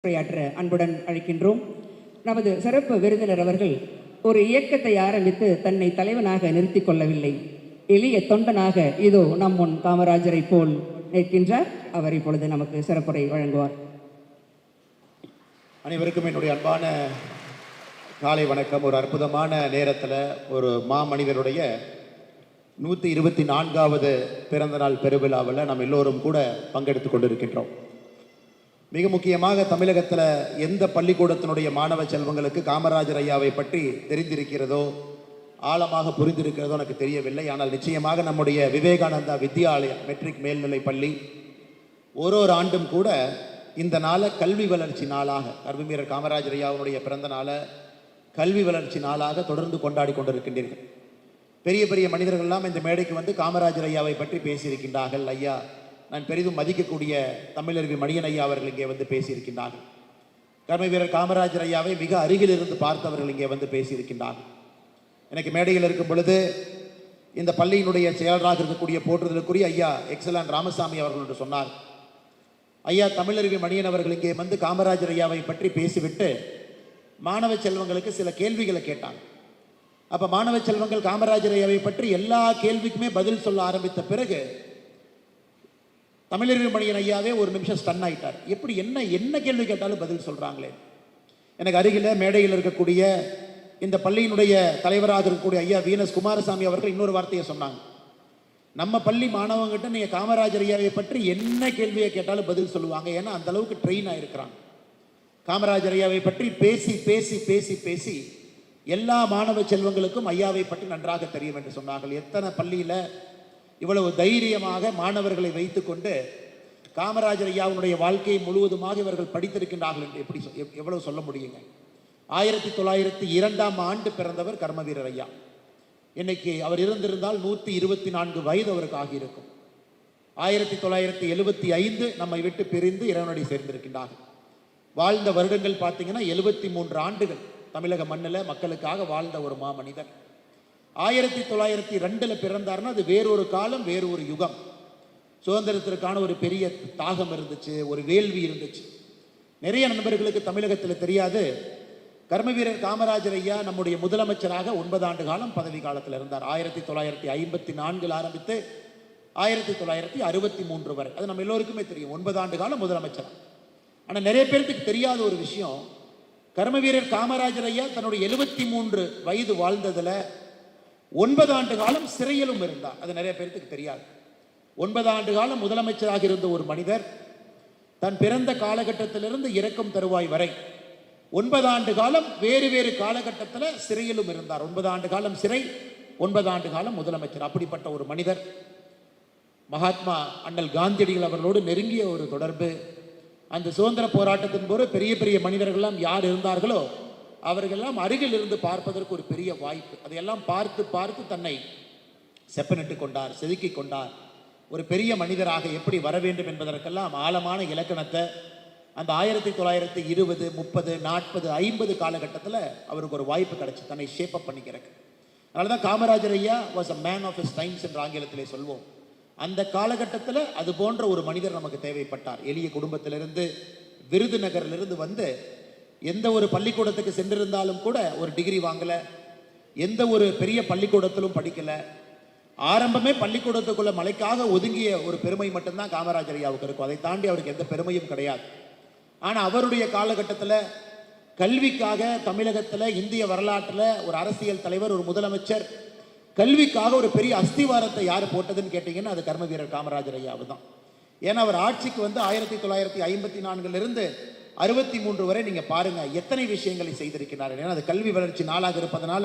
உரையாற்ற அன்புடன் அழைக்கின்றோம். நமது சிறப்பு விருந்தினர் அவர்கள் ஒரு இயக்கத்தை ஆரம்பித்து தன்னை தலைவனாக நிறுத்திக் கொள்ளவில்லை. எளிய தொண்டனாக இதோ நம் முன் காமராஜரை போல் நிற்கின்றார். அவர் இப்பொழுது நமக்கு சிறப்புரை வழங்குவார். அனைவருக்கும் என்னுடைய அன்பான காலை வணக்கம். ஒரு அற்புதமான நேரத்தில் ஒரு மாமனிதருடைய 124வது பிறந்தநாள் பெருவிழாவில் நாம் எல்லோரும் கூட பங்கெடுத்து கொண்டிருக்கின்றோம். மிக முக்கியமாக தமிழகத்தில் எந்த பள்ளிக்கூடத்தினுடைய மாணவ செல்வங்களுக்கு காமராஜர் ஐயாவை பற்றி தெரிந்திருக்கிறதோ, ஆழமாக புரிந்திருக்கிறதோ எனக்கு தெரியவில்லை. ஆனால் நிச்சயமாக நம்முடைய விவேகானந்தா வித்யாலயா மெட்ரிக் மேல்நிலை பள்ளி ஒரு ஆண்டும் கூட இந்த நாளை கல்வி வளர்ச்சி நாளாக, கர்மவீரர் காமராஜர் ஐயாவுடைய பிறந்த நாளை கல்வி வளர்ச்சி நாளாக தொடர்ந்து கொண்டாடி கொண்டிருக்கின்றீர்கள். பெரிய பெரிய மனிதர்கள்லாம் இந்த மேடைக்கு வந்து காமராஜர் ஐயாவை பற்றி பேசியிருக்கின்றார்கள். ஐயா, நான் பெரிதும் மதிக்கக்கூடிய தமிழருவி மணியன் ஐயா அவர்கள் இங்கே வந்து பேசியிருக்கின்றார்கள். கர்மவீரர் காமராஜர் ஐயாவை மிக அருகில் இருந்து பார்த்தவர்கள் இங்கே வந்து பேசியிருக்கின்றார்கள். எனக்கு மேடையில் இருக்கும் பொழுது இந்த பள்ளியினுடைய செயலராக இருக்கக்கூடிய போற்றுதலுக்குரிய ஐயா எக்ஸலன் ராமசாமி அவர்கள் என்று சொன்னார். ஐயா, தமிழருவி மணியன் அவர்கள் இங்கே வந்து காமராஜர் ஐயாவை பற்றி பேசிவிட்டு மாணவ செல்வங்களுக்கு சில கேள்விகளை கேட்டாங்க. அப்போ மாணவ செல்வங்கள் காமராஜர் ஐயாவை பற்றி எல்லா கேள்விக்குமே பதில் சொல்ல ஆரம்பித்த பிறகு தமிழருவி மணியன் ஐயாவே ஒரு நிமிஷம் ஸ்டன் ஆயிட்டார். எப்படி என்ன கேள்வி கேட்டாலும் பதில் சொல்கிறாங்களே. எனக்கு அருகில் மேடையில் இருக்கக்கூடிய இந்த பள்ளியினுடைய தலைவராக இருக்கக்கூடிய ஐயா வீனஸ் குமாரசாமி அவர்கள் இன்னொரு வார்த்தையை சொன்னாங்க. நம்ம பள்ளி மாணவங்கிட்ட நீங்கள் காமராஜர் ஐயாவை பற்றி என்ன கேள்வியை கேட்டாலும் பதில் சொல்லுவாங்க. ஏன்னா அந்த அளவுக்கு ட்ரெயின் ஆகிருக்கிறாங்க. காமராஜர் ஐயாவை பற்றி பேசி பேசி பேசி பேசி எல்லா மாணவ செல்வங்களுக்கும் ஐயாவை பற்றி நன்றாக தெரியும் என்று சொன்னார்கள். எத்தனை பள்ளியில் இவ்வளவு தைரியமாக மாணவர்களை வைத்துக்கொண்டு காமராஜர் ஐயாவுடைய வாழ்க்கையை முழுவதுமாக இவர்கள் படித்திருக்கின்றார்கள் என்று எவ்வளவு சொல்ல முடியுங்க. 1902ஆம் ஆண்டு பிறந்தவர் கர்மவீரர் ஐயா. இன்னைக்கு அவர் இருந்திருந்தால் 124 வயது அவருக்கு ஆகியிருக்கும். 1975 நம்மை விட்டு பிரிந்து இறைவனடி சேர்ந்திருக்கின்றார்கள். வாழ்ந்த வருடங்கள் பார்த்தீங்கன்னா 73 ஆண்டுகள் தமிழக மண்ணில் மக்களுக்காக வாழ்ந்த ஒரு மாமனிதர். 1902 பிறந்தார்னா அது வேறொரு காலம், வேறொரு யுகம். சுதந்திரத்திற்கான ஒரு பெரிய தாகம் இருந்துச்சு, ஒரு வேள்வி இருந்துச்சு. நிறைய நண்பர்களுக்கு தமிழகத்தில் தெரியாது, கர்மவீரர் காமராஜர் ஐயா நம்முடைய முதலமைச்சராக 9 ஆண்டு காலம் பதவி காலத்தில் இருந்தார். 1954 ஆரம்பித்து 1963 வரை. அது நம்ம எல்லோருக்குமே தெரியும், 9 ஆண்டு காலம் முதலமைச்சர். ஆனால் நிறைய பேருக்கு தெரியாத ஒரு விஷயம், கர்மவீரர் காமராஜர் ஐயா தன்னுடைய 73 வயது வாழ்ந்ததில் 9 ஆண்டு காலம் சிறையிலும் இருந்தார். அது நிறைய பேருக்கு தெரியாது. 9 ஆண்டு காலம் முதலமைச்சராக இருந்த ஒரு மனிதர் தன் பிறந்த காலகட்டத்திலிருந்து இறக்கும் தருவாய் வரை 9 ஆண்டு காலம் வேறு வேறு காலகட்டத்தில் சிறையிலும் இருந்தார். 9 ஆண்டு காலம் சிறை, 9 ஆண்டு காலம் முதலமைச்சர். அப்படிப்பட்ட ஒரு மனிதர். மகாத்மா அண்ணல் காந்தியடிகள் அவர்களோடு நெருங்கிய ஒரு தொடர்பு. அந்த சுதந்திர போராட்டத்தின் போது பெரிய பெரிய மனிதர்கள்லாம் யார் இருந்தார்களோ அவர்களெல்லாம் அருகில் இருந்து பார்ப்பதற்கு ஒரு பெரிய வாய்ப்பு. அதையெல்லாம் பார்த்து பார்த்து தன்னை செப்பனிட்டு கொண்டார், செதுக்கி கொண்டார். ஒரு பெரிய மனிதராக எப்படி வர வேண்டும் என்பதற்கெல்லாம் ஆழமான இலக்கணத்தை அந்த 1920, 30, 40, 50 காலகட்டத்தில் அவருக்கு ஒரு வாய்ப்பு கிடைச்சி தன்னை ஷேப்பப் பண்ணிக்கிறக்கு. அதனால தான் காமராஜர் ஐயா was a man of his times என்று ஆங்கிலத்திலே சொல்வோம். அந்த காலகட்டத்தில் அது போன்ற ஒரு மனிதர் நமக்கு தேவைப்பட்டார். எளிய குடும்பத்திலிருந்து, விருதுநகரிலிருந்து வந்து எந்த ஒரு பள்ளிக்கூடத்துக்கு சென்றிருந்தாலும் கூட ஒரு டிகிரி வாங்கலை, எந்த ஒரு பெரிய பள்ளிக்கூடத்திலும் படிக்கலை. ஆரம்பமே பள்ளிக்கூடத்துக்குள்ள மலைக்காக ஒதுங்கிய ஒரு பெருமை மட்டும்தான் காமராஜர் ஐயாவுக்கு இருக்கும். அதை தாண்டி அவருக்கு எந்த பெருமையும் கிடையாது. ஆனால் அவருடைய காலகட்டத்தில் கல்விக்காக தமிழகத்தில், இந்திய வரலாற்றில் ஒரு அரசியல் தலைவர், ஒரு முதலமைச்சர் கல்விக்காக ஒரு பெரிய அஸ்திவாரத்தை யார் போட்டதுன்னு கேட்டிங்கன்னா அது கர்மவீரர் காமராஜர் ஐயாவு தான். ஏன்னா அவர் ஆட்சிக்கு வந்து 1954 63 வரை நீங்கள் பாருங்கள் எத்தனை விஷயங்களை செய்திருக்கிறார்கள். ஏன்னா அது கல்வி வளர்ச்சி நாளாக இருப்பதனால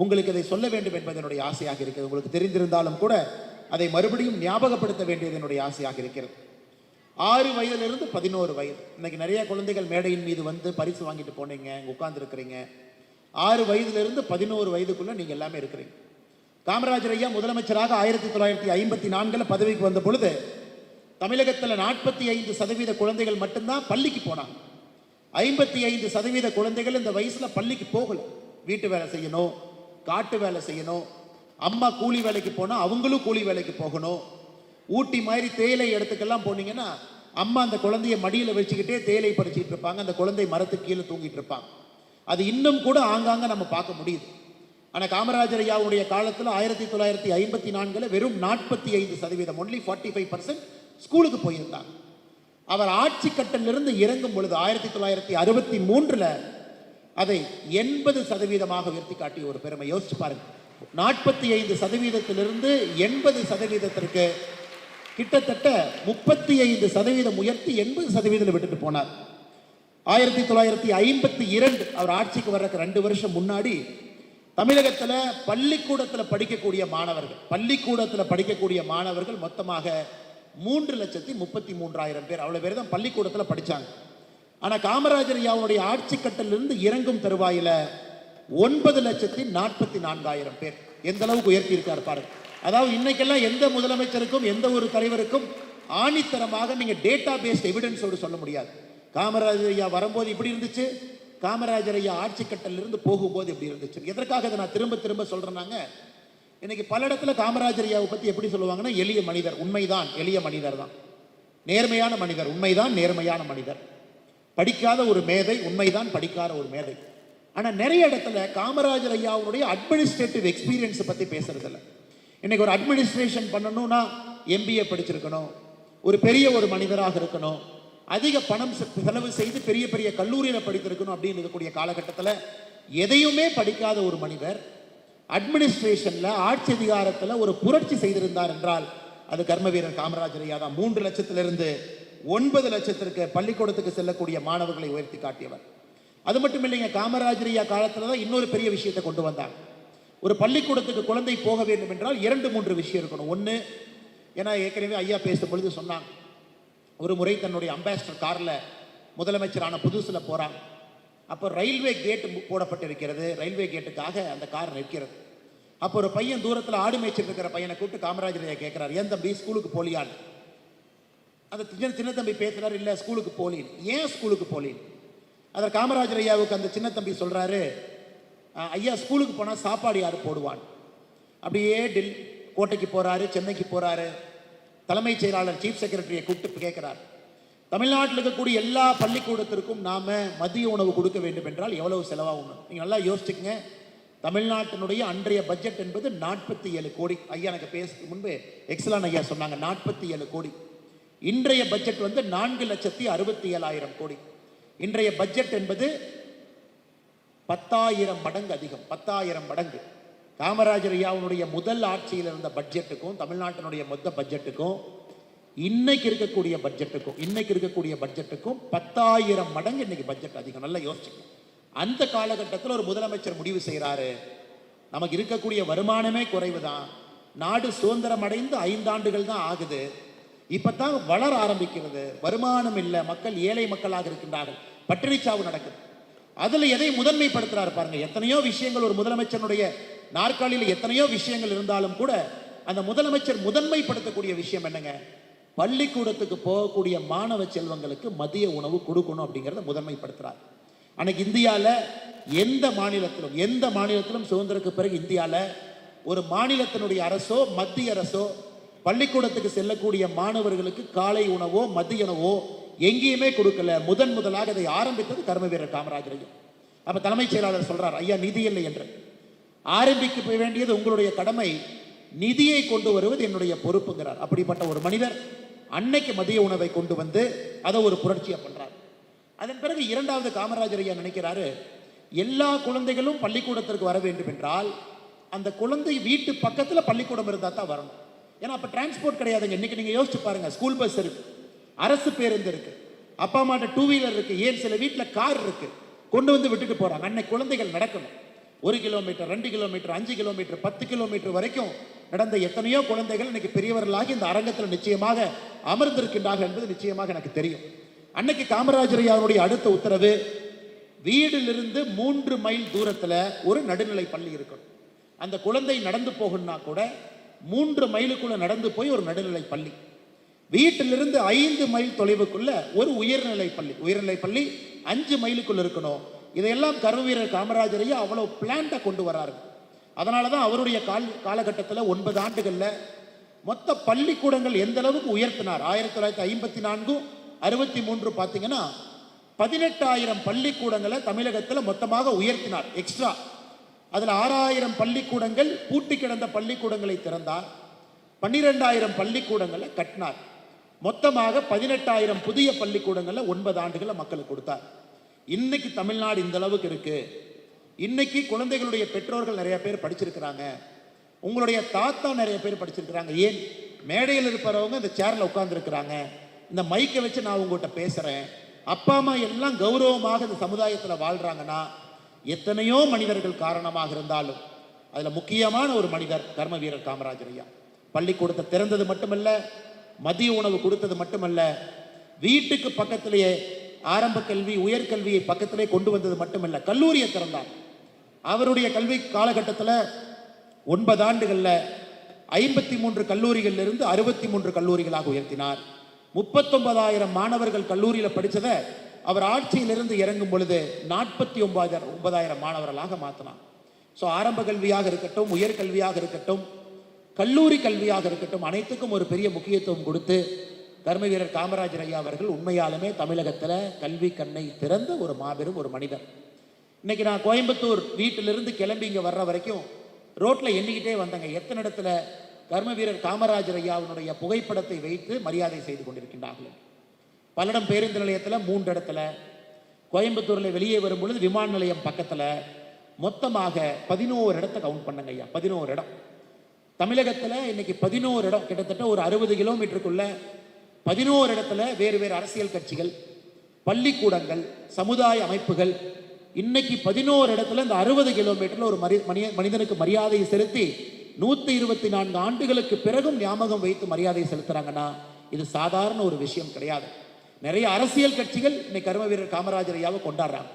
உங்களுக்கு இதை சொல்ல வேண்டும் என்பது என்னுடைய ஆசையாக இருக்கிறது. உங்களுக்கு தெரிந்திருந்தாலும் கூட அதை மறுபடியும் ஞாபகப்படுத்த வேண்டியது என்னுடைய ஆசையாக இருக்கிறது. 6 வயதிலிருந்து 11 வயது. இன்னைக்கு நிறைய குழந்தைகள் மேடையின் மீது வந்து பரிசு வாங்கிட்டு போனீங்க, உட்கார்ந்துருக்கிறீங்க. 6 வயதிலிருந்து 11 வயதுக்குள்ள நீங்கள் எல்லாமே இருக்கிறீங்க. காமராஜர் ஐயா முதலமைச்சராக 1954 பதவிக்கு வந்த பொழுது தமிழகத்தில் 45% குழந்தைகள் மட்டும்தான் பள்ளிக்கு போனாங்க. 55% குழந்தைகள் இந்த வயசில் பள்ளிக்கு போகல. வீட்டு வேலை செய்யணும், காட்டு வேலை செய்யணும், அம்மா கூலி வேலைக்கு போனால் அவங்களும் கூலி வேலைக்கு போகணும். ஊட்டி மாதிரி தேயிலை இடத்துக்கெல்லாம் போனீங்கன்னா அம்மா அந்த குழந்தைய மடியில் வச்சுக்கிட்டே தேயிலை பறிச்சுட்டு இருப்பாங்க, அந்த குழந்தை மரத்துக்கு கீழே தூங்கிட்டு இருப்பாங்க. அது இன்னும் கூட ஆங்காங்க நம்ம பார்க்க முடியுது. ஆனால் காமராஜர் ஐயாவுடைய காலத்தில் 1954 வெறும் 45%, ஒன்லி 45% ஸ்கூலுக்கு போயிருந்தாங்க. அவர் ஆட்சி கட்டலிருந்து இறங்கும் பொழுது 1963 அதை 80% உயர்த்தி காட்டிய ஒரு பெருமை. யோசிச்சு பாருங்க, 45%லிருந்து 80%ற்கு கிட்டத்தட்ட 35% உயர்த்தி 80% விட்டுட்டு போனார். 1952 அவர் ஆட்சிக்கு வர்றதுக்கு 2 வருஷம் முன்னாடி தமிழகத்தில் பள்ளிக்கூடத்தில் படிக்கக்கூடிய மாணவர்கள் மொத்தமாக 3,33,000 பேர், அவ்வளவு பேர் தான் பள்ளிக்கூடத்தில் படிச்சாங்க. ஆனா காமராஜர் ஐயாவுடைய ஆட்சி கட்டலிருந்து இறங்கும் தருவாயில 9,44,000 பேர். எந்த அளவுக்கு உயர்த்தி இருக்கார் பாருங்க. அதாவது இன்னைக்கெல்லாம் எந்த முதலமைச்சருக்கும் எந்த ஒரு தலைவருக்கும் ஆணித்தரமாக நீங்க டேட்டா பேஸ்ட் எவிடன்ஸோடு சொல்ல முடியாது. காமராஜர் ஐயா வரும்போது இப்படி இருந்துச்சு, காமராஜர் ஐயா ஆட்சி கட்டலிருந்து போகும்போது எப்படி இருந்துச்சு. எதற்காக இதை நான் திரும்ப திரும்ப சொல்றேன்னாங்க, இன்னைக்கு பல இடத்துல காமராஜர் ஐயாவை பத்தி எப்படி சொல்லுவாங்கன்னா, எளிய மனிதர். உண்மைதான், எளிய மனிதர் தான். நேர்மையான மனிதர். உண்மைதான், நேர்மையான மனிதர். படிக்காத ஒரு மேதை. உண்மைதான், படிக்காத ஒரு மேதை. ஆனா நிறைய இடத்துல காமராஜர் ஐயாவுடைய அட்மினிஸ்ட்ரேட்டிவ் எக்ஸ்பீரியன்ஸ் பத்தி பேசுறது இல்லை. இன்னைக்கு ஒரு அட்மினிஸ்ட்ரேஷன் பண்ணணும்னா MBA படிச்சிருக்கணும், ஒரு பெரிய ஒரு மனிதராக இருக்கணும், அதிக பணம் செலவு செய்து பெரிய பெரிய கல்லூரியில் படித்திருக்கணும் அப்படின்னு இருக்கக்கூடிய காலகட்டத்தில் எதையுமே படிக்காத ஒரு மனிதர் அட்மினிஸ்ட்ரேஷன்ல, ஆட்சி அதிகாரத்தில் ஒரு புரட்சி செய்திருந்தார் என்றால் அது கர்மவீரர் காமராஜர் ஐயா தான். 3 லட்சத்திலிருந்து 9 லட்சத்திற்கு பள்ளிக்கூடத்துக்கு செல்லக்கூடிய மாணவர்களை உயர்த்தி காட்டியவர். அது மட்டும் இல்லைங்க, காமராஜர் ஐயா காலத்தில் தான் இன்னொரு பெரிய விஷயத்தை கொண்டு வந்தாங்க. ஒரு பள்ளிக்கூடத்துக்கு குழந்தை போக வேண்டும் என்றால் 2-3 விஷயம் இருக்கணும். ஒன்று, ஏன்னா ஏற்கனவே ஐயா பேசும் பொழுது சொன்னாங்க, ஒரு முறை தன்னுடைய அம்பாசிடர் காரில் முதலமைச்சரான புதுசில் போகிறாங்க. அப்போ ரயில்வே கேட் போடப்பட்டிருக்கிறது. ரயில்வே கேட்டுக்காக அந்த கார் நிற்கிறது. அப்போ ஒரு பையன் தூரத்தில் ஆடு மேய்ச்சிட்டு இருக்கிற பையனை கூப்பிட்டு காமராஜர் ஐயா கேட்குறாரு, ஏன் தம்பி ஸ்கூலுக்கு போலியான்னு. அந்த சின்ன தம்பி பேசுறாரு, இல்லை ஸ்கூலுக்கு போலின்னு. ஏன் ஸ்கூலுக்கு போலின்னு? அதில் காமராஜர் ஐயாவுக்கு அந்த சின்ன தம்பி சொல்கிறாரு, ஐயா ஸ்கூலுக்கு போனால் சாப்பாடு யார் போடுவான். அப்படியே கோட்டைக்கு போகிறாரு, சென்னைக்கு போகிறாரு. தலைமைச் செயலாளர் சீஃப் செக்ரட்டரியை கூப்பிட்டு கேட்குறார், தமிழ்நாட்டில் இருக்கக்கூடிய எல்லா பள்ளிக்கூடத்திற்கும் நாம் மதிய உணவு கொடுக்க வேண்டும் என்றால் எவ்வளவு செலவாகும்? நீங்கள் நல்லா யோசிச்சுக்கங்க. தமிழ்நாட்டினுடைய அன்றைய பட்ஜெட் என்பது 47 கோடி. ஐயா எனக்கு பேசுறதுக்கு முன்பு எக்ஸலான் ஐயா சொன்னாங்க 47 கோடி. இன்றைய பட்ஜெட் வந்து 4,67,000 கோடி. இன்றைய பட்ஜெட் என்பது 10,000 மடங்கு அதிகம். 10,000 மடங்கு. காமராஜர் ஐயாவுடைய முதல் ஆட்சியில் இருந்த பட்ஜெட்டுக்கும் தமிழ்நாட்டினுடைய மொத்த பட்ஜெட்டுக்கும் இன்னைக்கு இருக்கக்கூடிய பட்ஜெட்டுக்கும் 10,000 மடங்கு இன்னைக்கு பட்ஜெட் அதிகம். நல்லா யோசிச்சுக்கணும். அந்த காலகட்டத்தில் ஒரு முதலமைச்சர் முடிவு செய்கிறாரு, நமக்கு இருக்கக்கூடிய வருமானமே குறைவு தான், நாடு சுதந்திரம் அடைந்து 5 ஆண்டுகள் தான் ஆகுது, இப்பதான் வளர ஆரம்பிக்கிறது, வருமானம் இல்லை, மக்கள் ஏழை மக்களாக இருக்கின்றார்கள், பட்டினிச்சாவு நடக்குது. அதுல எதை முதன்மைப்படுத்துறாரு பாருங்க. எத்தனையோ விஷயங்கள் ஒரு முதலமைச்சருடைய நாற்காலியில் எத்தனையோ விஷயங்கள் இருந்தாலும் கூட அந்த முதலமைச்சர் முதன்மைப்படுத்தக்கூடிய விஷயம் என்னங்க? பள்ளிக்கூடத்துக்கு போகக்கூடிய மாணவ செல்வங்களுக்கு மதிய உணவு கொடுக்கணும் அப்படிங்கிறத முதன்மைப்படுத்துறார். அன்னைக்கு இந்தியாவில் எந்த மாநிலத்திலும் சுதந்திரத்துக்கு பிறகு இந்தியாவில் ஒரு மாநிலத்தினுடைய அரசோ மத்திய அரசோ பள்ளிக்கூடத்துக்கு செல்லக்கூடிய மாணவர்களுக்கு காலை உணவோ மதிய உணவோ எங்கேயுமே கொடுக்கல. முதலாக அதை ஆரம்பித்தது கர்மவீரர் காமராஜர் ஐயா. அப்ப தலைமைச் செயலாளர் சொல்றார், ஐயா நிதி இல்லை என்று. ஆரம்பிக்க வேண்டியது உங்களுடைய கடமை, நிதியை கொண்டு வருவது என்னுடைய பொறுப்புங்கிறார். அப்படிப்பட்ட ஒரு மனிதர் அன்னைக்கு மதிய உணவை கொண்டு வந்து அதை ஒரு புரட்சியா பண்றார். அதன் பிறகு இரண்டாவது காமராஜர் ஐயா நினைக்கிறாரு, எல்லா குழந்தைகளும் பள்ளிக்கூடத்திற்கு வர வேண்டும் என்றால் அந்த குழந்தை வீட்டு பக்கத்துல பள்ளிக்கூடம் இருந்தா தான் வரணும். ஏன்னா அப்ப டிரான்ஸ்போர்ட் கிடையாதுங்க. இன்னைக்கு நீங்க யோசிச்சு பாருங்க, ஸ்கூல் பஸ் இருக்கு, அரசு பேருந்து இருக்கு, அப்பா அம்மாட்ட 2 வீலர் இருக்கு, ஏன் சில வீட்டில் கார் இருக்கு, கொண்டு வந்து விட்டுட்டு போறாங்க. அன்னைக்கு குழந்தைகள் நடக்கணும். 1 கிலோமீட்டர், 2 கிலோமீட்டர், 5 கிலோமீட்டர், 10 கிலோமீட்டர் வரைக்கும் நடந்த எத்தனையோ குழந்தைகள் இன்னைக்கு பெரியவர்களாகி இந்த அரங்கத்தில் நிச்சயமாக அமர்ந்திருக்கின்றார்கள் என்பது நிச்சயமாக எனக்கு தெரியும். அன்னைக்கு காமராஜர் ஐயாவுடைய அடுத்த உத்தரவு, வீடிலிருந்து 3 மைல் தூரத்துல ஒரு நடுநிலை பள்ளி இருக்கணும். அந்த குழந்தை நடந்து போகணும்னா கூட 3 மைலுக்குள்ள நடந்து போய் ஒரு நடுநிலை பள்ளி, வீட்டிலிருந்து 5 மைல் தொலைவுக்குள்ள ஒரு உயர்நிலை பள்ளி 5 மைலுக்குள்ள இருக்கணும். இதையெல்லாம் கர்மவீரர் காமராஜர் ஐயா அவ்வளவு பிளான்டா கொண்டு வர்றாரு. அதனாலதான் அவருடைய காலகட்டத்தில் 9 ஆண்டுகள்ல மொத்த பள்ளிக்கூடங்கள் எந்த அளவுக்கு உயர்த்தினார். 1954 63 பார்த்தீங்கன்னா 18,000 பள்ளிக்கூடங்களை தமிழகத்தில் மொத்தமாக உயர்த்தினார் எக்ஸ்ட்ரா. அதில் 6,000 பள்ளிக்கூடங்கள் பூட்டி கிடந்த பள்ளிக்கூடங்களை திறந்தார். 12,000 பள்ளிக்கூடங்களை கட்டினார். மொத்தமாக 18,000 புதிய பள்ளிக்கூடங்களை 9 ஆண்டுகளை மக்களுக்கு கொடுத்தார். இன்னைக்கு தமிழ்நாடு இந்த அளவுக்கு இருக்கு. இன்னைக்கு குழந்தைகளுடைய பெற்றோர்கள் நிறைய பேர் படிச்சிருக்கிறாங்க. உங்களுடைய தாத்தா நிறைய பேர் படிச்சிருக்கிறாங்க. ஏன் மேடையில் இருப்பவங்க இந்த சேர்ல உட்கார்ந்துருக்கிறாங்க. இந்த மைக்கை வச்சு நான் உங்கள்கிட்ட பேசுறேன். அப்பா அம்மா எல்லாம் கௌரவமாக இந்த சமுதாயத்தில் வாழ்றாங்கன்னா எத்தனையோ மனிதர்கள் காரணமாக இருந்தாலும் அதில் முக்கியமான ஒரு மனிதர் கர்ம வீரர் காமராஜர் ஐயா. பள்ளிக்கூடத்தை திறந்தது மட்டுமல்ல, மதிய உணவு கொடுத்தது மட்டுமல்ல, வீட்டுக்கு பக்கத்திலேயே ஆரம்ப கல்வி உயர்கல்வியை பக்கத்திலே கொண்டு வந்தது மட்டுமல்ல, கல்லூரியை திறந்தார். அவருடைய கல்வி காலகட்டத்தில் 9 ஆண்டுகளில் 53 கல்லூரிகளிலிருந்து 63 கல்லூரிகளாக உயர்த்தினார். 39,000 மாணவர்கள் கல்லூரியில் படித்ததை அவர் ஆட்சியிலிருந்து இறங்கும் பொழுது 49,000 மாணவர்களாக மாற்றினார். ஸோ ஆரம்ப கல்வியாக இருக்கட்டும், உயர்கல்வியாக இருக்கட்டும், கல்லூரி கல்வியாக இருக்கட்டும், அனைத்துக்கும் ஒரு பெரிய முக்கியத்துவம் கொடுத்து கர்ம வீரர் காமராஜர் ஐயா அவர்கள் உண்மையாலுமே தமிழகத்தில் கல்வி கண்ணை திறந்த ஒரு மாபெரும் ஒரு மனிதர். இன்னைக்கு நான் கோயம்புத்தூர் வீட்டிலிருந்து கிளம்பி இங்கே வர்ற வரைக்கும் ரோட்டில் எண்ணிக்கிட்டே வந்தேங்க. எத்தனை இடத்துல கர்ம வீரர் காமராஜர் ஐயாவினுடைய புகைப்படத்தை வைத்து மரியாதை செய்து கொண்டிருக்கின்றார்கள். பல்லடம் பேருந்து நிலையத்தில் 3 இடத்துல, கோயம்புத்தூரில் வெளியே வரும் பொழுது விமான நிலையம் பக்கத்தில், மொத்தமாக 11 இடத்தை கவுண்ட் பண்ணுங்க ஐயா. 11 இடம் தமிழகத்தில் இன்னைக்கு 11 இடம், கிட்டத்தட்ட ஒரு 60 கிலோமீட்டருக்குள்ள 11 இடத்துல வேறு வேறு அரசியல் கட்சிகள், பள்ளிக்கூடங்கள், சமுதாய அமைப்புகள் இன்னைக்கு 11 இடத்துல இந்த 60 கிலோமீட்டர்ல ஒரு மனிதனுக்கு மரியாதையை செலுத்தி 124 ஆண்டுகளுக்கு பிறகும் ஞாபகம் வைத்து மரியாதை செலுத்துறாங்கன்னா இது சாதாரண ஒரு விஷயம் கிடையாது. நிறைய அரசியல் கட்சிகள் இன்னைக்கு கர்ம வீரர் காமராஜர் ஐயாவை கொண்டாடுறாங்க,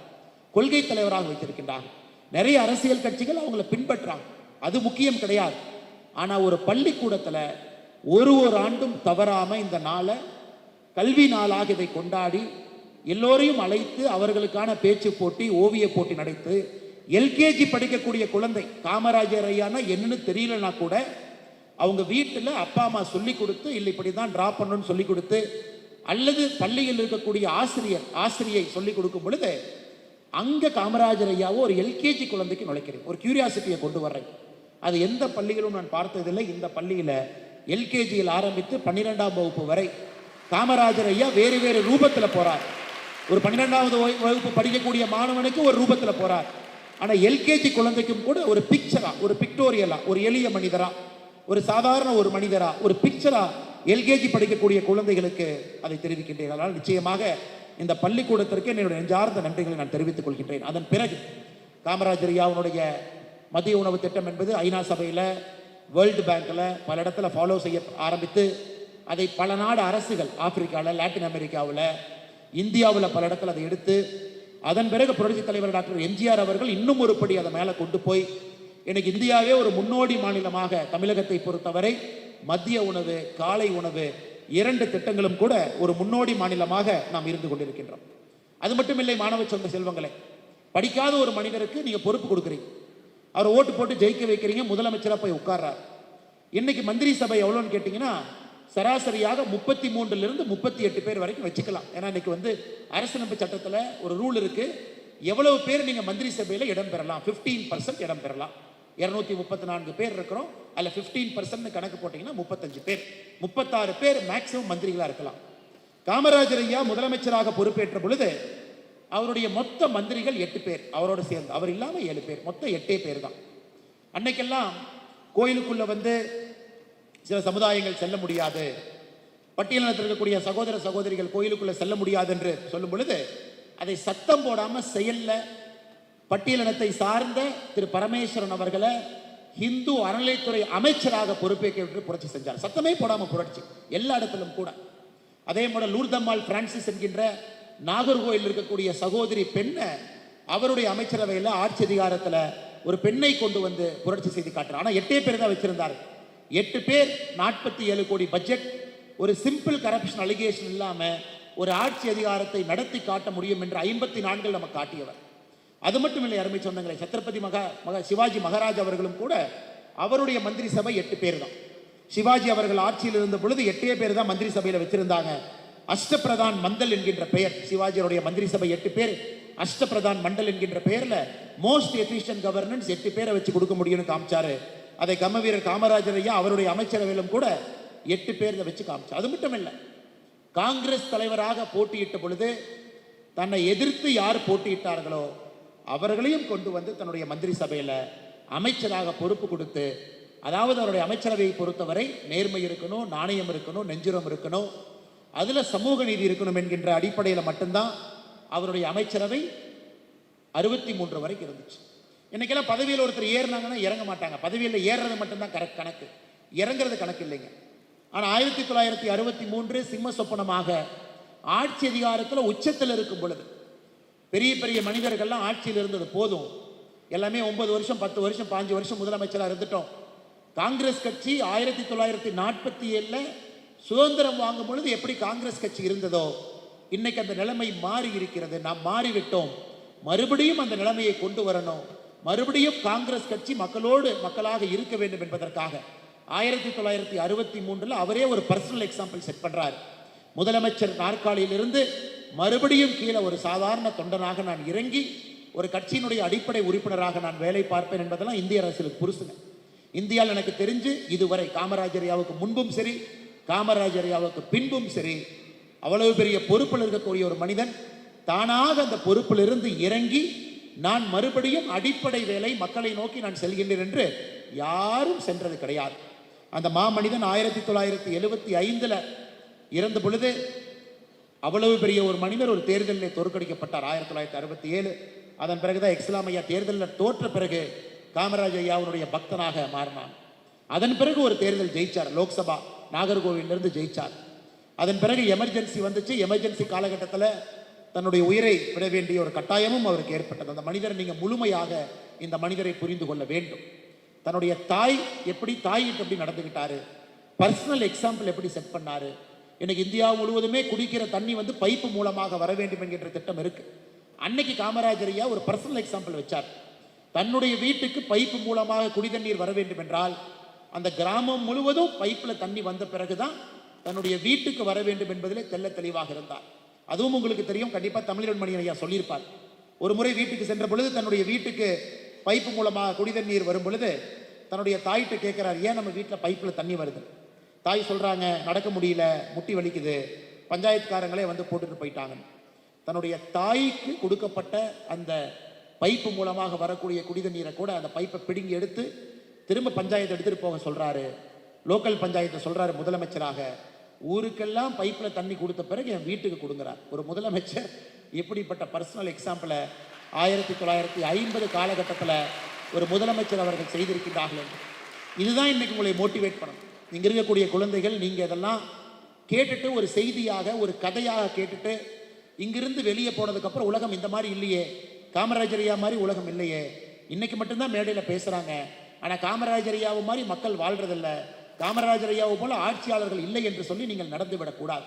கொள்கை தலைவராக வைத்திருக்கின்றாங்க. நிறைய அரசியல் கட்சிகள் அவங்களை பின்பற்றாங்க, அது முக்கியம் கிடையாது. ஆனா ஒரு பள்ளிக்கூடத்துல ஒரு ஆண்டும் தவறாம இந்த நாளை கல்வி நாளாக இதை கொண்டாடி எல்லோரையும் அழைத்து அவர்களுக்கான பேச்சு போட்டி, ஓவிய போட்டி நடத்து, எல்கேஜி படிக்கக்கூடிய குழந்தை காமராஜர் ஐயானா என்னன்னு தெரியலனா கூட அவங்க வீட்டில் அப்பா அம்மா சொல்லி கொடுத்து, இல்லை இப்படி தான் ட்ரா பண்ணணும்னு சொல்லி கொடுத்து, அல்லது பள்ளியில் இருக்கக்கூடிய ஆசிரியை சொல்லி கொடுக்கும் பொழுது அங்கே காமராஜர் ஐயாவோ ஒரு எல்கேஜி குழந்தைக்கு நுழைக்கிறேன், ஒரு கியூரியாசிட்டியை கொண்டு வர்றேன். அது எந்த பள்ளிகளும் நான் பார்த்ததில்லை. இந்த பள்ளியில் எல்கேஜியில் ஆரம்பித்து 12ஆம் வகுப்பு வரை காமராஜர் ஐயா வேறு வேறு ரூபத்தில் போறார். ஒரு 12வது வகுப்பு படிக்கக்கூடிய மாணவனுக்கு ஒரு ரூபத்தில் போறார். ஆனால் எல்கேஜி குழந்தைக்கும் கூட ஒரு பிக்சரா, ஒரு பிக்டோரியலா, ஒரு எளிய மனிதரா, ஒரு சாதாரண ஒரு மனிதரா, ஒரு பிக்சரா எல்கேஜி படிக்கக்கூடிய குழந்தைகளுக்கு அதை தெரிவிக்கின்றேன். அதனால் நிச்சயமாக இந்த பள்ளிக்கூடத்திற்கு என்னுடைய நெஞ்சார்ந்த நன்றிகளை நான் தெரிவித்துக் கொள்கின்றேன். அதன் பிறகு காமராஜர் ஐயாவுடைய மதிய உணவு திட்டம் என்பது ஐநா சபையில், வேர்ல்டு பேங்க்கில் பல இடத்துல ஃபாலோ செய்ய ஆரம்பித்து அதை பல நாடு அரசுகள், ஆப்பிரிக்காவில், லாட்டின் அமெரிக்காவில், இந்தியாவில் பல இடத்துல அதை எடுத்து, அதன் பிறகு புரட்சித் தலைவர் டாக்டர் எம்ஜிஆர் அவர்கள் இன்னும் ஒரு படி அதை மேலே கொண்டு போய் இன்னைக்கு இந்தியாவே ஒரு முன்னோடி மாநிலமாக தமிழகத்தை பொறுத்தவரை மதிய உணவு, காலை உணவு 2 திட்டங்களும் கூட ஒரு முன்னோடி மாநிலமாக நாம் இருந்து கொண்டிருக்கின்றோம். அது மட்டும் இல்லை மாணவ சொந்த செல்வங்களே, படிக்காத ஒரு மனிதருக்கு நீங்க பொறுப்பு கொடுக்குறீங்க, அவரை ஓட்டு போட்டு ஜெயிக்க வைக்கிறீங்க, முதலமைச்சராக போய் உட்கார்றார். இன்னைக்கு மந்திரி சபை எவ்வளோன்னு கேட்டிங்கன்னா சராசரியாக 33லிருந்து 38 பேர் வரைக்கும் வச்சுக்கலாம். ஏன்னா இன்னைக்கு அரசியலமைப்பு சட்டத்தில் ஒரு ரூல் இருக்கு, எவ்வளவு பேர் நீங்க மந்திரி சபையில் இடம் பெறலாம், 15% இடம் பெறலாம். 234 பேர் இருக்கிறோம், அதில் 15% கணக்கு போட்டிங்கன்னா 35 பேர், 36 பேர் மேக்சிமம் மந்திரிகளாக இருக்கலாம். காமராஜர் ஐயா முதலமைச்சராக பொறுப்பேற்ற பொழுது அவருடைய மொத்த மந்திரிகள் 8 பேர், அவரோட சேர்ந்து, அவர் இல்லாமல் 7 பேர், மொத்தம் 8 பேர் தான். அன்னைக்கெல்லாம் கோயிலுக்குள்ள சில சமுதாயங்கள் செல்ல முடியாது, பட்டியலினத்தில் இருக்கக்கூடிய சகோதர சகோதரிகள் கோயிலுக்குள்ள செல்ல முடியாது என்று சொல்லும் பொழுது அதை சத்தம் போடாம செயல்ல பட்டியலினத்தை சார்ந்த திரு பரமேஸ்வரன் அவர்களை இந்து அறநிலைத்துறை அமைச்சராக பொறுப்பேற்க புரட்சி செஞ்சார். சத்தமே போடாம புரட்சி எல்லா இடத்திலும் கூட. அதே போல லூர்தம்மாள் பிரான்சிஸ் என்கின்ற நாகர்கோயில் இருக்கக்கூடிய சகோதரி பெண்ணை அவருடைய அமைச்சரவையில் ஆட்சி அதிகாரத்தில் ஒரு பெண்ணை கொண்டு வந்து புரட்சி செய்து காட்டுறார். ஆனால் 8 பேர் தான் வச்சிருந்தார். 8 பேர், 47 கோடி பட்ஜெட், ஒரு சிம்பிள் கரப்ஷன் அலிகேஷன் இல்லாம ஒரு ஆட்சி அதிகாரத்தை நடத்தி காட்ட முடியும் என்று 54 நம்ம காட்டியவர். அது மட்டும் இல்லை அருமை சொந்தங்களே, சத்ரபதி சிவாஜி மகாராஜ் அவர்களும் கூட அவருடைய மந்திரி சபை 8 பேர் தான். சிவாஜி அவர்கள் ஆட்சியில் இருந்த பொழுது 8 பேர் தான் மந்திரி சபையில் வச்சிருந்தாங்க. அஷ்டபிரதான் மண்டல் என்கின்ற பெயர், சிவாஜியுடைய மந்திரி சபை 8 பேர், அஷ்டபிரதான் மண்டல் என்கின்ற பெயர்ல மோஸ்ட் எஃபிஷியன்ட் கவர்னன்ஸ் 8 பேரை வச்சு கொடுக்க முடியும்னு காமிச்சாரு. அதை கர்மவீரர் காமராஜர் ஐயா அவருடைய அமைச்சரவையிலும் கூட 8 பேரை வச்சு காமிச்சார். அது மட்டும் இல்லை, காங்கிரஸ் தலைவராக போட்டியிட்ட பொழுது தன்னை எதிர்த்து யார் போட்டியிட்டார்களோ அவர்களையும் கொண்டு வந்து தன்னுடைய மந்திரி சபையில அமைச்சராக பொறுப்பு கொடுத்து, அதாவது அவருடைய அமைச்சரவையை பொறுத்தவரை நேர்மை இருக்கணும், நாணயம் இருக்கணும், நெஞ்சுரம் இருக்கணும், அதுல சமூக நீதி இருக்கணும் என்கின்ற அடிப்படையில் மட்டும்தான் அவருடைய அமைச்சரவை 63 வரைக்கும் இருந்துச்சு. இன்னைக்கெல்லாம் பதவியில் ஒருத்தர் ஏறினாங்கன்னா இறங்க மாட்டாங்க. பதவியில் ஏறுறது மட்டும்தான் கணக்கு, இறங்குறது கணக்கு இல்லைங்க. ஆனால் 1963 சிம்ம சொப்பனமாக ஆட்சி அதிகாரத்தில் உச்சத்தில் இருக்கும் பொழுது பெரிய பெரிய மனிதர்கள்லாம் ஆட்சியில் இருந்தது போதும், எல்லாமே 9 வருஷம் 10 வருஷம் 5 வருஷம் முதலமைச்சராக இருந்துட்டோம். காங்கிரஸ் கட்சி 1947 சுதந்திரம் வாங்கும் பொழுது எப்படி காங்கிரஸ் கட்சி இருந்ததோ இன்னைக்கு அந்த நிலைமை மாறி இருக்கிறது. நாம் மாறிவிட்டோம். மறுபடியும் அந்த நிலைமையை கொண்டு வரணும். மறுபடியும் காங்கிரஸ் கட்சி மக்களோடு மக்களாக இருக்க வேண்டும் என்பதற்காக 1963 அவரே ஒரு பர்சனல் எக்ஸாம்பிள் செட் பண்றாரு. முதலமைச்சர் நாற்காலியிலிருந்து மறுபடியும் கீழே ஒரு சாதாரண தொண்டனாக நான் இறங்கி ஒரு கட்சியினுடைய அடிப்படை உறுப்பினராக நான் வேலை பார்ப்பேன் என்பதெல்லாம் இந்திய அரசியலுக்கு புருஷங்க. இந்தியாவில் எனக்கு தெரிஞ்சு இதுவரை காமராஜர் ஐயாவுக்கு முன்பும் சரி, காமராஜர் ஐயாவுக்கு பின்பும் சரி, அவ்வளவு பெரிய பொறுப்பில் இருக்கக்கூடிய ஒரு மனிதன் தானாக அந்த பொறுப்பிலிருந்து இறங்கி நான் மறுபடியும் அடிப்படை வேலை மக்களை நோக்கி நான் செல்கின்றேன் என்று யாரும் சென்றது கிடையாது. அந்த மாமனிதன் 1975 இறந்த பொழுது அவ்வளவு பெரிய ஒரு மனிதர் ஒரு தேர்தலில் தோற்கடிக்கப்பட்டார். 1967 அதன் பிறகுதான் எக்ஸலாம் ஐயா தேர்தலில் தோற்ற பிறகு காமராஜ் ஐயாவுடைய பக்தனாக மாறினான். அதன் பிறகு ஒரு தேர்தல் ஜெயிச்சார், லோக்சபா நாகர்கோவிலிருந்து ஜெயிச்சார். அதன் பிறகு எமர்ஜென்சி வந்துச்சு. எமர்ஜென்சி காலகட்டத்தில் தன்னுடைய உயிரை விட வேண்டிய ஒரு கட்டாயமும் அவருக்கு ஏற்பட்டது. அந்த மனிதரை நீங்கள் முழுமையாக இந்த மனிதரை புரிந்து கொள்ள வேண்டும். தன்னுடைய தாய் எப்படி நடந்துக்கிட்டாரு, பர்சனல் எக்ஸாம்பிள் எப்படி செட் பண்ணாரு. இன்னைக்கு இந்தியா முழுவதுமே குடிக்கிற தண்ணி பைப்பு மூலமாக வர வேண்டும் என்கின்ற திட்டம் இருக்கு. அன்னைக்கு காமராஜர் ஐயா ஒரு பர்சனல் எக்ஸாம்பிள் வச்சார். தன்னுடைய வீட்டுக்கு பைப்பு மூலமாக குடி தண்ணீர் வர வேண்டும் என்றால் அந்த கிராமம் முழுவதும் பைப்பில் தண்ணி வந்த பிறகுதான் தன்னுடைய வீட்டுக்கு வர வேண்டும் என்பதிலே தெல்ல தெளிவாக இருந்தார். அதுவும் உங்களுக்கு தெரியும், கண்டிப்பாக தமிழன் மணியன் ஐயா சொல்லியிருப்பார். ஒரு முறை வீட்டுக்கு சென்ற பொழுது தன்னுடைய வீட்டுக்கு பைப்பு மூலமாக குடி தண்ணீர் வரும் பொழுது தன்னுடைய தாயிட்ட கேட்கிறார், ஏன் நம்ம வீட்டில் பைப்பில் தண்ணி வருது? தாய் சொல்றாங்க, நடக்க முடியல, முட்டி வலிக்குது, பஞ்சாயத்துக்காரங்களே போட்டுட்டு போயிட்டாங்க. தன்னுடைய தாய்க்கு கொடுக்கப்பட்ட அந்த பைப்பு மூலமாக வரக்கூடிய குடிதண்ணீரை கூட அந்த பைப்பை பிடுங்கி எடுத்து திரும்ப பஞ்சாயத்து எடுத்துட்டு போக சொல்றாரு. லோக்கல் பஞ்சாயத்தை சொல்றாரு முதலமைச்சராக, ஊருக்கெல்லாம் பைப்பில் தண்ணி கொடுத்த பிறகு என் வீட்டுக்கு கொடுங்கிறார். ஒரு முதலமைச்சர் எப்படிப்பட்ட பர்சனல் எக்ஸாம்பிளை 1950 காலகட்டத்தில் ஒரு முதலமைச்சர் அவர்கள் செய்திருக்கின்றார்கள். இதுதான் இன்னைக்கு உங்களை மோட்டிவேட் பண்ணணும். இங்கே இருக்கக்கூடிய குழந்தைகள், நீங்கள் இதெல்லாம் கேட்டுட்டு ஒரு செய்தியாக ஒரு கதையாக கேட்டுட்டு இங்கிருந்து வெளியே போனதுக்கப்புறம் உலகம் இந்த மாதிரி இல்லையே, காமராஜர் ஐயா மாதிரி உலகம் இல்லையே, இன்னைக்கு மட்டும்தான் மேடையில் பேசுகிறாங்க, ஆனால் காமராஜர் ஐயாவு மாதிரி மக்கள் வாழ்றதில்ல, காமராஜர் ஐயாவை போல ஆட்சியாளர்கள் இல்லை என்று சொல்லி நீங்கள் நடந்து விடக்கூடாது.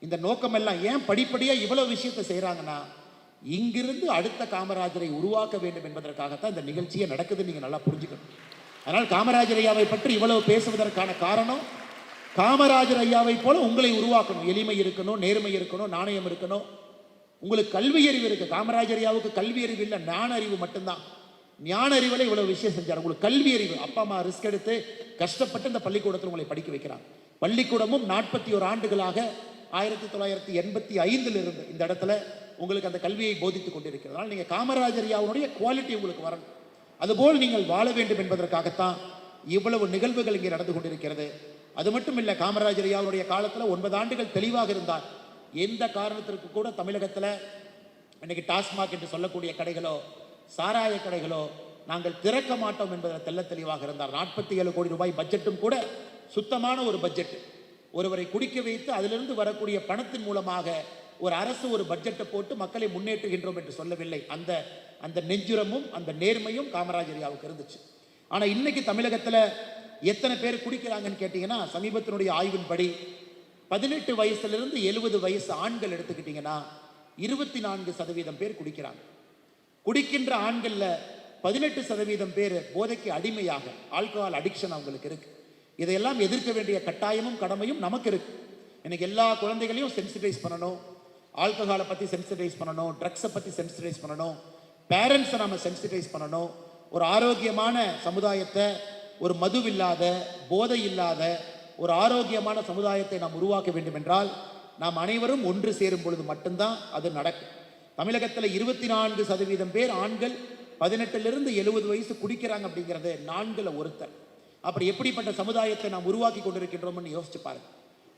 இந்த நோக்கமெல்லாம் ஏன் படிப்படியாக இவ்வளவு விஷயத்தை செய்கிறாங்கன்னா, இங்கிருந்து அடுத்த காமராஜரை உருவாக்க வேண்டும் என்பதற்காகத்தான் இந்த நிகழ்ச்சியே நடக்குதுன்னு நீங்கள் நல்லா புரிஞ்சுக்கணும். அதனால் காமராஜர் ஐயாவை பற்றி இவ்வளவு பேசுவதற்கான காரணம், காமராஜர் ஐயாவை போல உங்களை உருவாக்கணும். எளிமை இருக்கணும், நேர்மை இருக்கணும், நாணயம் இருக்கணும், உங்களுக்கு கல்வி அறிவு இருக்கு. காமராஜர் ஐயாவுக்கு கல்வி அறிவு இல்லை, ஞான அறிவு மட்டும்தான். ஞான அறிவில் இவ்வளவு விஷயம் செஞ்சார். உங்களுக்கு கல்வி அறிவு, அப்பா அம்மா ரிஸ்க் எடுத்து கஷ்டப்பட்டு இந்த பள்ளிக்கூடத்தில் உங்களை படிக்க வைக்கிறாங்க. பள்ளிக்கூடமும் 41 ஆண்டுகளாக 1985 இருந்து இந்த இடத்துல உங்களுக்கு அந்த கல்வியை போதித்துக் கொண்டிருக்கிறதுனால நீங்கள் காமராஜர் ஐயாவுடைய குவாலிட்டி உங்களுக்கு வரணும். அதுபோல் நீங்கள் வாழ வேண்டும் என்பதற்காகத்தான் இவ்வளவு நிகழ்வுகள் இங்கே நடந்து கொண்டிருக்கிறது. அது மட்டும் இல்லை, காமராஜர் ஐயாவுடைய காலத்தில் 9 ஆண்டுகள் தெளிவாக இருந்தார். எந்த காரணத்திற்கு கூட தமிழகத்தில் இன்னைக்கு டாஸ்மாக் என்று சொல்லக்கூடிய கடைகளோ சாராய கடைகளோ நாங்கள் திறக்க மாட்டோம் என்பதில் தெல்ல தெளிவாக இருந்தார். 47 கோடி ரூபாய் பட்ஜெட்டும் கூட சுத்தமான ஒரு பட்ஜெட். ஒருவரை குடிக்க வைத்து அதிலிருந்து வரக்கூடிய பணத்தின் மூலமாக ஒரு அரசு ஒரு பட்ஜெட்டை போட்டு மக்களை முன்னேற்றுகின்றோம் என்று சொல்லவில்லை. அந்த அந்த நெஞ்சுரமும் அந்த நேர்மையும் காமராஜர் ஐயாவுக்கு இருந்துச்சு. ஆனால் இன்னைக்கு தமிழகத்தில் எத்தனை பேர் குடிக்கிறாங்கன்னு கேட்டிங்கன்னா, சமீபத்தினுடைய ஆய்வின்படி 18 வயசுலேருந்து 70 வயசு ஆண்கள் எடுத்துக்கிட்டிங்கன்னா 24% பேர் குடிக்கிறாங்க. குடிக்கின்ற ஆண்களில் 18% பேர் போதைக்கு அடிமையாக, ஆல்கஹால் அடிக்ஷன் அவங்களுக்கு இருக்கு. இதையெல்லாம் எதிர்க்க வேண்டிய கட்டாயமும் கடமையும் நமக்கு இருக்கு. இன்னைக்கு எல்லா குழந்தைகளையும் சென்சிடைஸ் பண்ணணும், ஆல்கஹாலை பற்றி சென்சிடைஸ் பண்ணணும், ட்ரக்ஸை பற்றி சென்சிடைஸ் பண்ணணும், பேரண்ட்ஸை நம்ம சென்சிடைஸ் பண்ணணும். ஒரு ஆரோக்கியமான சமுதாயத்தை, ஒரு மதுவில்லாத, போதை இல்லாத ஒரு ஆரோக்கியமான சமுதாயத்தை நாம் உருவாக்க வேண்டும் என்றால் நாம் அனைவரும் ஒன்று சேரும் பொழுது மட்டும்தான் அது நடக்கும். தமிழகத்தில் 24% பேர் ஆண்கள் 18லிருந்து 70 வயசு குடிக்கிறாங்க அப்படிங்கிறது 4ல் ஒருத்தர். அப்படி எப்படிப்பட்ட சமுதாயத்தை நாம் உருவாக்கி கொண்டிருக்கின்றோம்னு யோசிச்சு பாருங்க.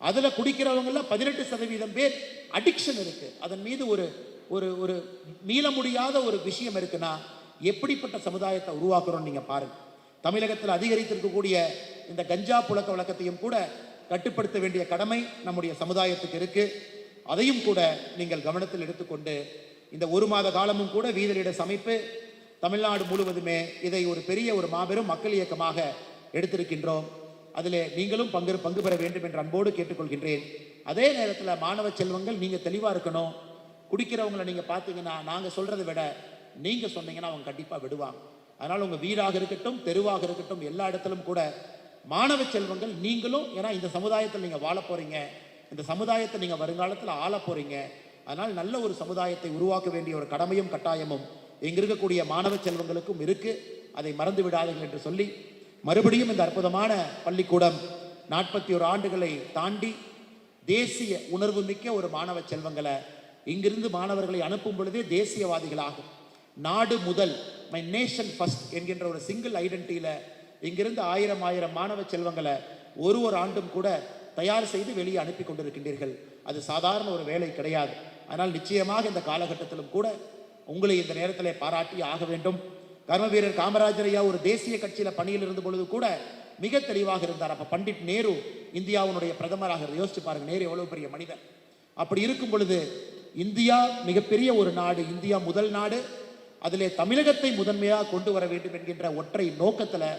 அதில் குடிக்கிறவங்கள 18% பேர் அடிக்ஷன் இருக்கு, அதன் மீது ஒரு ஒரு ஒரு மீள முடியாத ஒரு விஷயம் இருக்குன்னா எப்படிப்பட்ட சமுதாயத்தை உருவாக்குறோம்னு நீங்க பாருங்க. தமிழகத்தில் அதிகரித்திருக்கக்கூடிய இந்த கஞ்சா புழக்க வழக்கத்தையும் கூட கட்டுப்படுத்த வேண்டிய கடமை நம்முடைய சமுதாயத்துக்கு இருக்கு. அதையும் கூட நீங்கள் கவனத்தில் எடுத்துக்கொண்டு இந்த 1 மாத காலமும் கூட வீதலிட சமைப்பு தமிழ்நாடு முழுவதுமே இதை ஒரு பெரிய ஒரு மாபெரும் மக்கள் இயக்கமாக எடுத்திருக்கின்றோம். அதில் நீங்களும் பங்கு பெற வேண்டும் என்று அன்போடு கேட்டுக்கொள்கின்றேன். அதே நேரத்தில் மாணவ செல்வங்கள் நீங்கள் தெளிவாக இருக்கணும். குடிக்கிறவங்களை நீங்கள் பார்த்தீங்கன்னா நாங்கள் சொல்கிறத விட நீங்கள் சொன்னீங்கன்னா அவங்க கண்டிப்பாக விடுவாங்க. அதனால் உங்கள் வீடாக இருக்கட்டும், தெருவாக இருக்கட்டும், எல்லா இடத்திலும் கூட மாணவ செல்வங்கள் நீங்களும், ஏன்னா இந்த சமுதாயத்தில் நீங்கள் வாழ போகிறீங்க, இந்த சமுதாயத்தை நீங்கள் வருங்காலத்தில் ஆள போகிறீங்க. அதனால் நல்ல ஒரு சமுதாயத்தை உருவாக்க வேண்டிய ஒரு கடமையும் கட்டாயமும் இங்கே இருக்கக்கூடிய மாணவ செல்வங்களுக்கும் இருக்குது. அதை மறந்து விடாதீர்கள் என்று சொல்லி மறுபடியும் இந்த அற்புதமான பள்ளிக்கூடம் 41 ஆண்டுகளை தாண்டி தேசிய உணர்வு மிக்க ஒரு மாணவ செல்வங்களை இங்கிருந்து மாணவர்களை அனுப்பும் பொழுதே தேசியவாதிகளாகும். நாடு முதல், மை நேஷன் ஃபர்ஸ்ட் என்கின்ற ஒரு சிங்கிள் ஐடென்டிட்டியில் இங்கிருந்து 1000 மாணவ செல்வங்களை ஒரு ஆண்டும் கூட தயார் செய்து வெளியே அனுப்பி கொண்டிருக்கின்றீர்கள். அது சாதாரண ஒரு வேலை கிடையாது. அதனால் நிச்சயமாக இந்த காலகட்டத்திலும் கூட உங்களை இந்த நேரத்தில் பாராட்டி ஆக வேண்டும். கர்மவீரர் காமராஜர் ஐயா ஒரு தேசிய கட்சியில் பணியில் இருந்த பொழுது கூட மிக தெளிவாக இருந்தார். அப்போ பண்டிட் நேரு இந்தியாவுடைய பிரதமராக யோசிச்சு பாருங்க, நேரு எவ்வளவு பெரிய மனிதர். அப்படி இருக்கும் பொழுது இந்தியா மிகப்பெரிய ஒரு நாடு, இந்தியா முதல் நாடு, அதிலே தமிழகத்தை முதன்மையாக கொண்டு வர வேண்டும் என்கின்ற ஒற்றை நோக்கத்தில்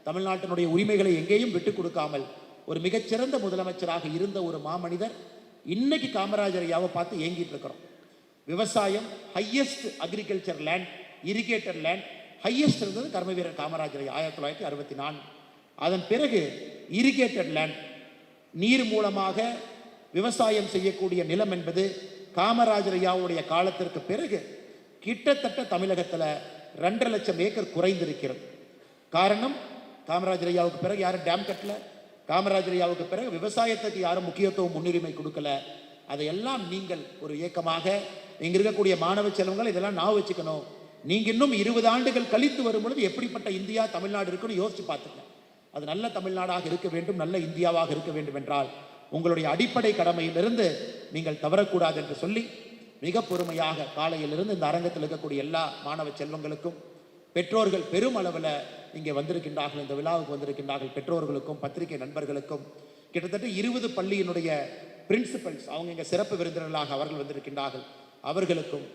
தமிழ்நாட்டினுடைய உரிமைகளை எங்கேயும் விட்டு கொடுக்காமல் ஒரு மிகச்சிறந்த முதலமைச்சராக இருந்த ஒரு மாமனிதர். இன்னைக்கு காமராஜர் ஐயாவை பார்த்து ஏங்கிட்டு இருக்கிறோம். விவசாயம் highest, agriculture land, irrigated land highest இருந்தது கர்மவீரர் காமராஜர் ஐயா 1964. அதன் பிறகு இரிகேட்டட் லேண்ட், நீர் மூலமாக விவசாயம் செய்யக்கூடிய நிலம் என்பது காமராஜர் ஐயாவுடைய காலத்திற்கு பிறகு கிட்டத்தட்ட தமிழகத்தில் 2.5 லட்சம் ஏக்கர் குறைந்திருக்கிறது. காரணம், காமராஜர் ஐயாவுக்கு பிறகு யாரும் டேம் கட்டல, காமராஜர் ஐயாவுக்கு பிறகு விவசாயத்துக்கு யாரும் முக்கியத்துவம் முன்னுரிமை கொடுக்கல. அதையெல்லாம் நீங்கள் ஒரு இயக்கமாக இங்க இருக்கக்கூடிய மாணவ செல்வங்கள் இதெல்லாம் நான் வச்சுக்கணும். நீங்க இன்னும் 20 ஆண்டுகள் கழித்து வரும்பொழுது எப்படிப்பட்ட இந்தியா தமிழ்நாடு இருக்குன்னு யோசிச்சு பார்த்துங்க. அது நல்ல தமிழ்நாடாக இருக்க வேண்டும், நல்ல இந்தியாவாக இருக்க வேண்டும் என்றால் உங்களுடைய அடிப்படை கடமையிலிருந்து நீங்கள் தவறக்கூடாது என்று சொல்லி மிக பொறுமையாக காலையிலிருந்து இந்த அரங்கத்தில் இருக்கக்கூடிய எல்லா மாணவ செல்வங்களுக்கும், பெற்றோர்கள் பெரும் அளவில் இங்கே வந்திருக்கின்றார்கள், இந்த விழாவுக்கு வந்திருக்கின்றார்கள், பெற்றோர்களுக்கும் பத்திரிகை நண்பர்களுக்கும், கிட்டத்தட்ட 20 பள்ளியினுடைய பிரின்சிபல்ஸ் அவங்க இங்கே சிறப்பு விருந்தினர்களாக அவர்கள் வந்திருக்கின்றார்கள், அவர்களுக்கும்,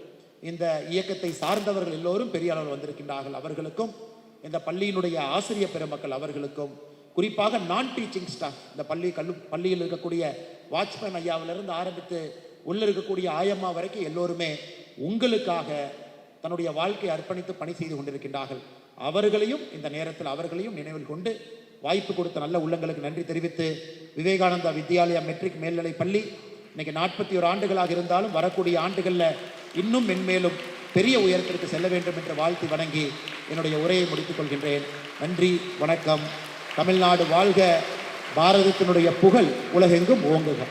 இந்த இயக்கத்தை சார்ந்தவர்கள் எல்லோரும் பெரிய அளவில் வந்திருக்கின்றார்கள், அவர்களுக்கும், இந்த பள்ளியினுடைய ஆசிரியர் பெருமக்கள் அவர்களுக்கும், குறிப்பாக நான் டீச்சிங் ஸ்டாஃப், இந்த பள்ளியில் இருக்கக்கூடிய வாட்ச்மேன் ஐயாவிலிருந்து ஆரம்பித்து உள்ள இருக்கக்கூடிய ஆயம்மா வரைக்கும் எல்லோருமே உங்களுக்காக தன்னுடைய வாழ்க்கையை அர்ப்பணித்து பணி செய்து கொண்டிருக்கின்றார்கள். அவர்களையும் இந்த நேரத்தில் அவர்களையும் நினைவில் கொண்டு வாய்ப்பு கொடுத்த நல்ல உள்ளங்களுக்கு நன்றி தெரிவித்து, விவேகானந்தா வித்யாலயா மெட்ரிக் மேல்நிலை பள்ளி இன்னைக்கு 41 ஆண்டுகளாக இருந்தாலும் வரக்கூடிய ஆண்டுகளில் இன்னும் மென்மேலும் பெரிய உயரத்திற்கு செல்ல வேண்டும் என்று வாழ்த்தி வணங்கி என்னுடைய உரையை முடித்துக் கொள்கின்றேன். நன்றி, வணக்கம். தமிழ்நாடு வாழ்க, பாரதத்தினுடைய புகழ் உலகெங்கும் ஓங்குக.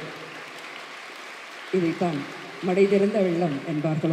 இதைத்தான் மடை திறந்த வெள்ளம் என்பார்களோ.